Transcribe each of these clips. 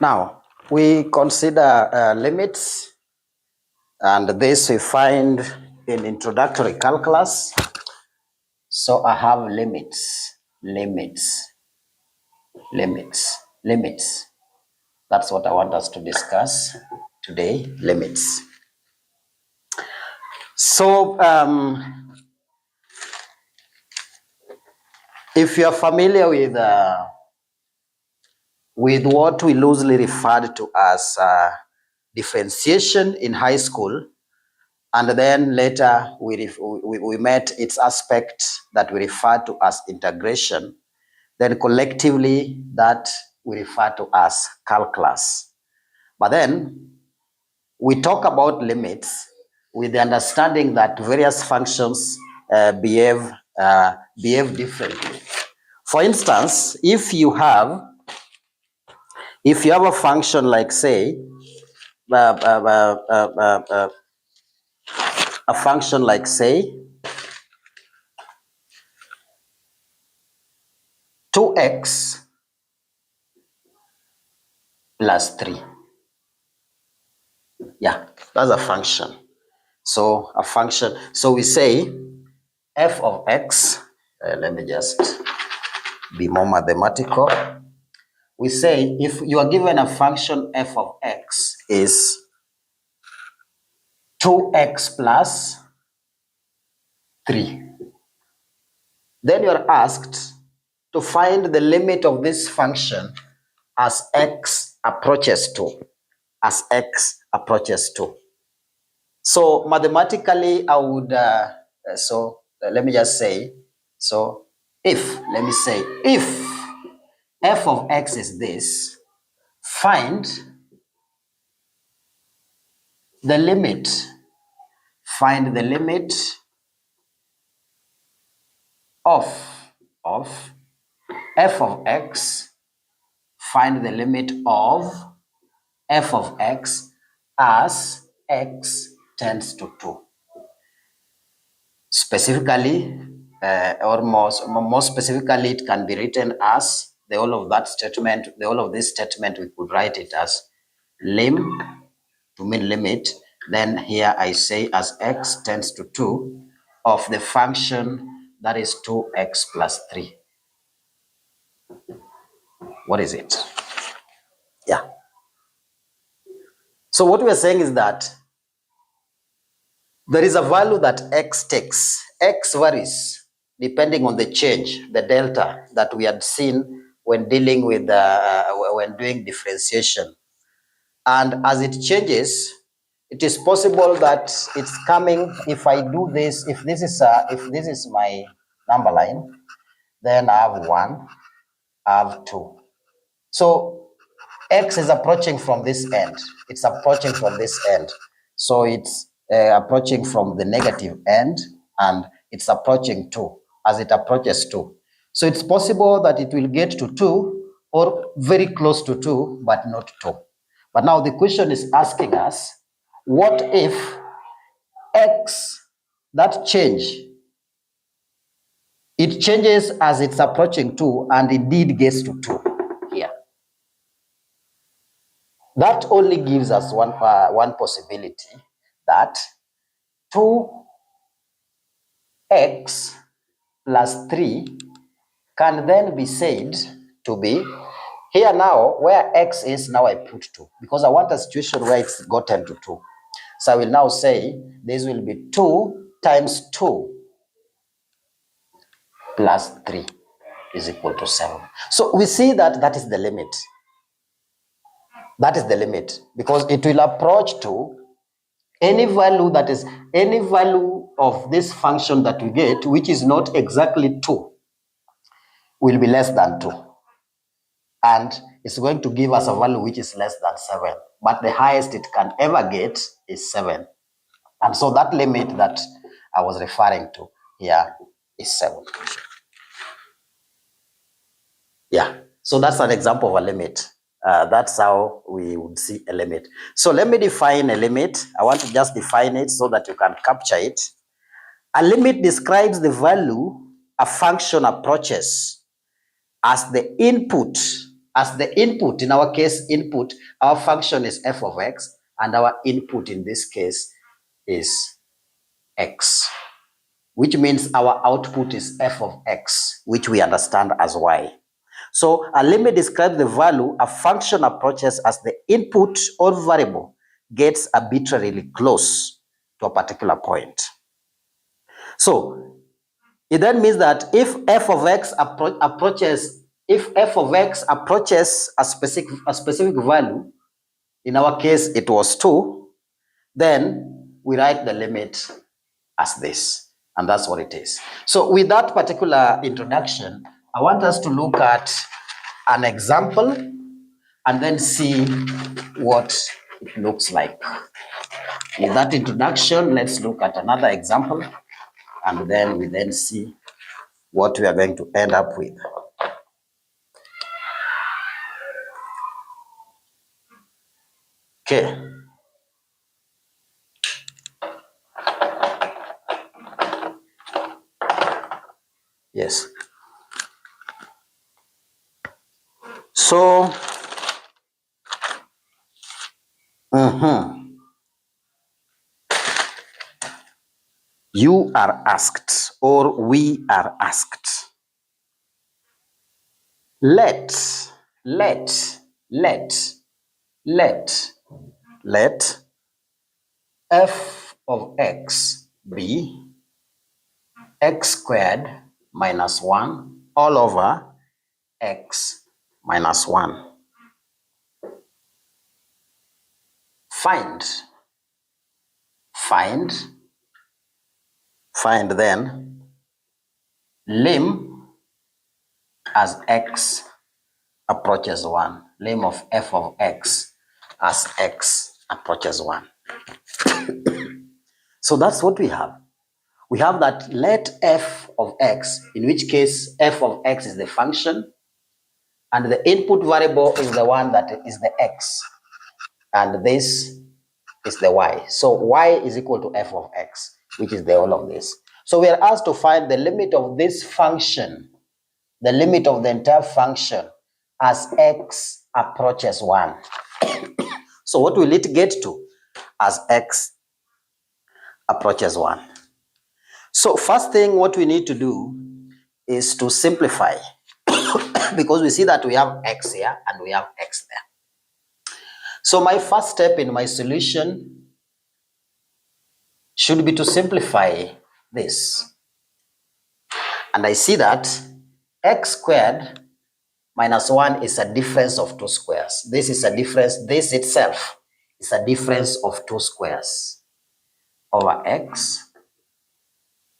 Now, we consider limits, and this we find in introductory calculus. So I have limits. That's what I want us to discuss today, limits. So, if you are familiar with what we loosely referred to as differentiation in high school, and then later we met its aspect that we refer to as integration, then collectively that we refer to as calculus. But then we talk about limits with the understanding that various functions behave differently. For instance, if you have a function like, say, a function like, say, 2x plus 3. Yeah, that's a function. So a function, so we say f of x, let me just be more mathematical. We say if you are given a function f of x is 2x plus 3, then you are asked to find the limit of this function as x approaches 2. So mathematically, I would, let me just say, so if f of x is this, find the limit of f of x, find the limit of f of x as x tends to 2. Specifically, or more specifically, it can be written as the whole of this statement, we could write it as lim, to mean limit. Then here I say as x tends to 2 of the function that is 2x plus 3. What is it? Yeah. So what we are saying is that there is a value that x takes. X varies depending on the change, the delta that we had seen when dealing with when doing differentiation. And as it changes, it is possible that it's coming. If I do this, if this is my number line, then I have 1, I have 2. So x is approaching from this end. It's approaching from this end. So it's approaching from the negative end, and it's approaching 2 as it approaches 2. So it's possible that it will get to 2 or very close to 2, but not 2. But now the question is asking us, what if x, that change, it changes as it's approaching 2 and indeed gets to 2 here? That only gives us one possibility, that 2x plus 3 can then be said to be, here now where x is, now I put 2 because I want a situation where it's gotten to 2. So I will now say this will be 2 times 2 plus 3 is equal to 7. So we see that that is the limit. That is the limit, because it will approach to any value of this function that we get, which is not exactly 2, will be less than 2. And it's going to give us a value which is less than 7. But the highest it can ever get is 7. And so that limit that I was referring to here is 7. Yeah, so that's an example of a limit. That's how we would see a limit. So let me define a limit. I want to just define it so that you can capture it. A limit describes the value a function approaches as the input as the input. In our case, input, our function is f of x, and our input in this case is x, which means our output is f of x, which we understand as y. So a limit describes the value a function approaches as the input or variable gets arbitrarily close to a particular point. So it then means that if f of x approaches a specific value, in our case it was 2, then we write the limit as this, and that's what it is. So with that particular introduction, I want us to look at an example and then see what it looks like. With that introduction, let's look at another example, and then we then see what we are going to end up with. Okay. Yes. So, you are asked, or we are asked, let f of x be x squared minus 1 all over x minus 1. Find then lim as x approaches 1, lim of f of x as x approaches 1. So that's what we have. We have that let f of x, in which case f of x is the function, and the input variable is the one that is the x, and this is the y. So y is equal to f of x, which is the whole of this. So we are asked to find the limit of this function, the limit of the entire function as x approaches 1. So what will it get to as x approaches 1? So first thing what we need to do is to simplify because we see that we have x here and we have x there. So my first step in my solution should be to simplify this. And I see that x squared minus 1 is a difference of 2 squares. This is a difference, this itself is a difference of 2 squares over x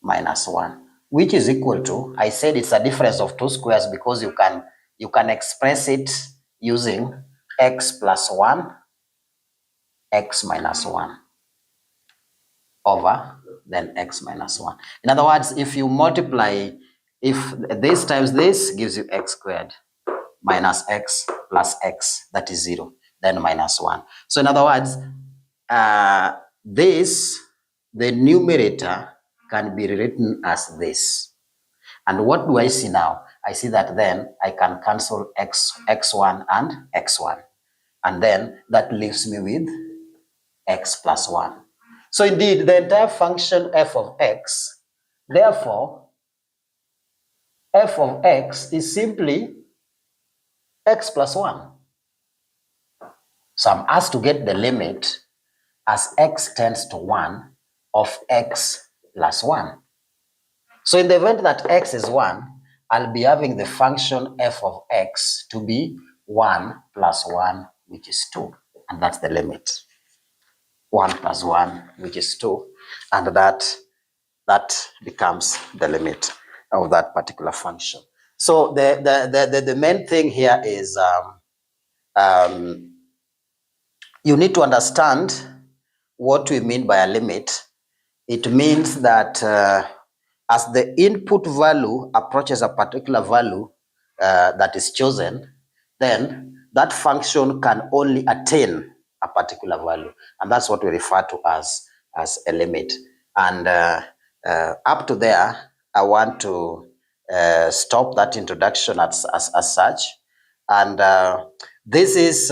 minus 1, which is equal to, I said it's a difference of 2 squares because you can express it using x plus 1, x minus 1 over then x minus 1. In other words, if you multiply, if this times this gives you x squared minus x plus x, that is 0, then minus 1. So in other words, the numerator can be rewritten as this. And what do I see now? I see that then I can cancel x1 and x1. And then that leaves me with x plus 1. So indeed, the entire function f of x, therefore, f of x is simply x plus 1. So I'm asked to get the limit as x tends to 1 of x plus 1. So in the event that x is 1, I'll be having the function f of x to be 1 plus 1, which is 2. And that's the limit. 1 plus 1, which is 2. And that becomes the limit of that particular function. So the main thing here is you need to understand what we mean by a limit. It means that as the input value approaches a particular value that is chosen, then that function can only attain a particular value. And that's what we refer to as a limit. And up to there, I want to stop that introduction as such. And this is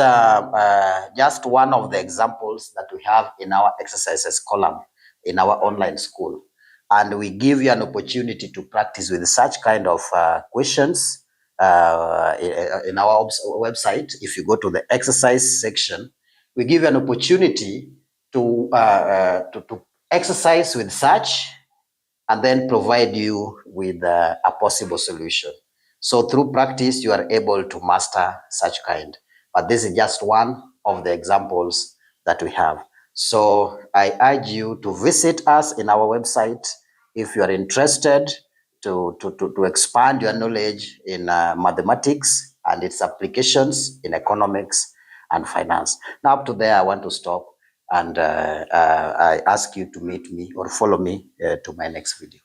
just one of the examples that we have in our exercises column in our online school. And we give you an opportunity to practice with such kind of questions in our website. If you go to the exercise section, we give you an opportunity to exercise with such and then provide you with a possible solution. So through practice, you are able to master such kind. But this is just one of the examples that we have. So I urge you to visit us in our website if you are interested to expand your knowledge in mathematics and its applications in economics and finance. Now up to there, I want to stop and I ask you to meet me or follow me to my next video.